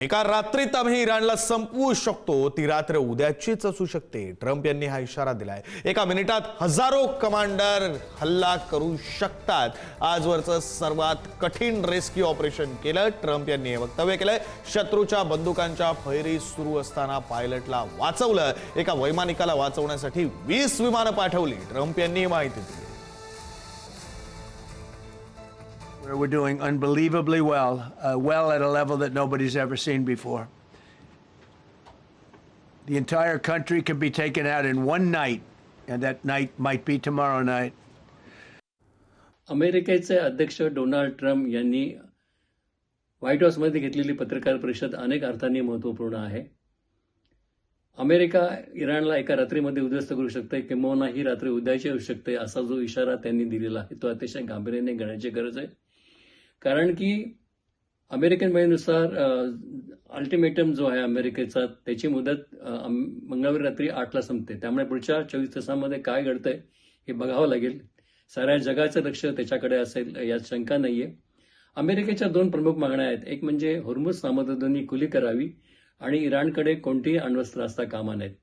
एका रात्रीत आम्ही इराणला संपवू शकतो, ती रात्र उद्याचीच असू शकते. ट्रम्प यांनी हा इशारा दिलाय. एका मिनिटात हजारो कमांडर हल्ला करू शकतात. आजवरचं सर्वात कठीण रेस्क्यू ऑपरेशन केलं. ट्रम्प यांनी हे वक्तव्य केलंय. शत्रूच्या बंदुकांच्या फैरी सुरू असताना पायलटला वाचवलं. एका वैमानिकाला वाचवण्यासाठी 20 विमानं पाठवली. ट्रम्प यांनी माहिती दिली. We're doing unbelievably well, well at a level that nobody's ever seen before. The entire country can be taken out in one night, and that night might be tomorrow night. अमेरिकेचे अध्यक्ष Donald Trump यांनी white हाऊसमध्ये घेतलेली पत्रकार परिषद अनेक अर्थांनी महत्त्वपूर्ण आहे. अमेरिका इराणला एका रात्रीमध्ये उद्ध्वस्त करू शकते, किंबहुना ही रात्री उद्याची होऊ शकते, असा जो इशारा त्यांनी दिलेला आहे तो अतिशय गांभीर्याने घेण्याची गरज आहे. कारण की अमेरिकन वेळेनुसार अल्टिमेटम जो आहे अमेरिकेचा, त्याची मुदत मंगळवारी रात्री 8ला संपते. त्यामुळे पुढच्या 24 तासांमध्ये काय घडतंय हे बघावं लागेल. साऱ्या जगाचं लक्ष त्याच्याकडे असेल यात शंका नाहीये. अमेरिकेच्या 2 प्रमुख मागण्या आहेत. एक म्हणजे होर्मुझ सामंतधुनी खुली करावी आणि इराणकडे कोणतीही अण्वस्त्र असता कामा नयेत.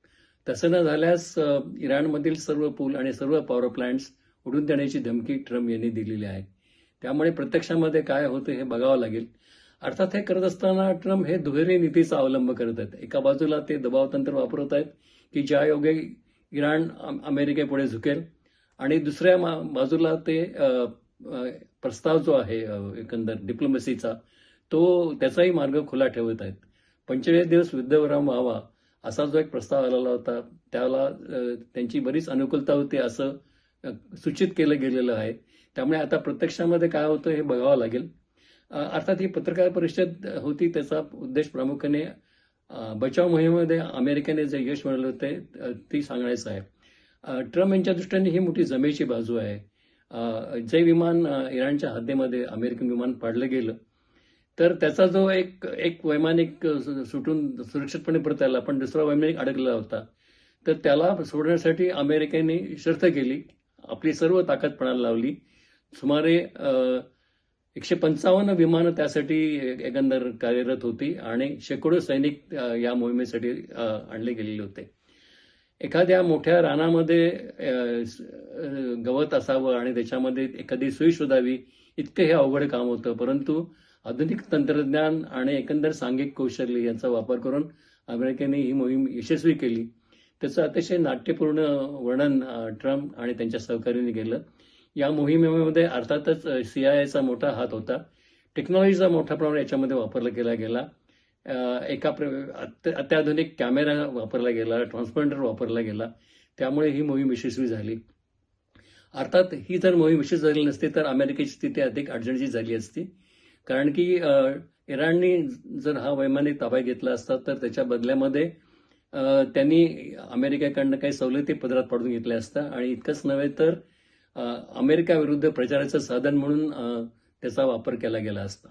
तसं न झाल्यास इराणमधील सर्व पूल आणि सर्व पॉवर प्लांट्स उडून देण्याची धमकी ट्रम्प यांनी दिलेली आहे. त्यामुळे प्रत्यक्षामध्ये काय होतं हे बघावं लागेल. अर्थात हे करत असताना ट्रम्प हे दुहेरी नीतीचा अवलंब करत आहेत. एका बाजूला ते दबाव तंत्र वापरत आहेत की ज्या योगे इराण अमेरिकेपुढे झुकेल, आणि दुसऱ्या बाजूला ते प्रस्ताव जो आहे एकंदर डिप्लोमसीचा, तो त्याचाही मार्ग खुला ठेवत आहेत. 45 दिवस युद्धविराम व्हावा असा जो एक प्रस्ताव आलेला होता, त्याला त्यांची बरीच अनुकूलता होती असं सूचित केलं गेलेलं आहे. त्यामुळे आता प्रत्यक्षामध्ये काय होतं हे बघावं लागेल. अर्थात ही पत्रकार परिषद होती, त्याचा उद्देश प्रामुख्याने बचाव मोहिमेमध्ये अमेरिकेने जे यश मिळवलं होते ती सांगण्याचं आहे. ट्रम्प यांच्या दृष्टीने ही मोठी जमेची बाजू आहे. जे विमान इराणच्या हद्दीमध्ये अमेरिकन विमान पाडलं गेलं, तर त्याचा जो एक वैमानिक सुटून सुरक्षितपणे परत आला, पण दुसरा वैमानिक अडकलेला होता. तर त्याला सोडण्यासाठी अमेरिकेने शर्त केली, आपली सर्व ताकद पणाला लावली. सुमारे 155 विमानं त्यासाठी एकंदर कार्यरत होती आणि शेकडो सैनिक या मोहिमेसाठी आणले गेलेले होते. एखाद्या मोठ्या रानामध्ये गवत असावं आणि त्याच्यामध्ये एखादी सुई शोधावी, इतकं हे अवघड काम होतं. परंतु आधुनिक तंत्रज्ञान आणि एकंदर सांघिक कौशल्य यांचा वापर करून अमेरिकेने ही मोहीम यशस्वी केली. त्याचं अतिशय नाट्यपूर्ण वर्णन ट्रम्प आणि त्यांच्या सहकार्याने केलं. या मोहिमेमध्ये अर्थातच CIAचा मोठा हात होता. टेक्नॉलॉजीचा मोठा प्रमाण याच्यामध्ये वापरला केला गेला. एका अत्याधुनिक कॅमेरा वापरला गेला, ट्रान्सपॉन्डर वापरला गेला. त्यामुळे ही मोहीम यशस्वी झाली. अर्थात ही जर मोहीम यशस्वी झाली नसती तर अमेरिकेची स्थिती अधिक अडचणीची झाली असती. कारण की इराणने जर हा वैमानिक ताब्यात घेतला असता तर त्याच्या बदल्यामध्ये त्यांनी अमेरिकेकडनं काही सवलती पदरात पाडून घेतल्या असत्या, आणि इतकंच नव्हे तर अमेरिका विरुद्ध प्रचाराचं साधन म्हणून त्याचा वापर केला गेला असता.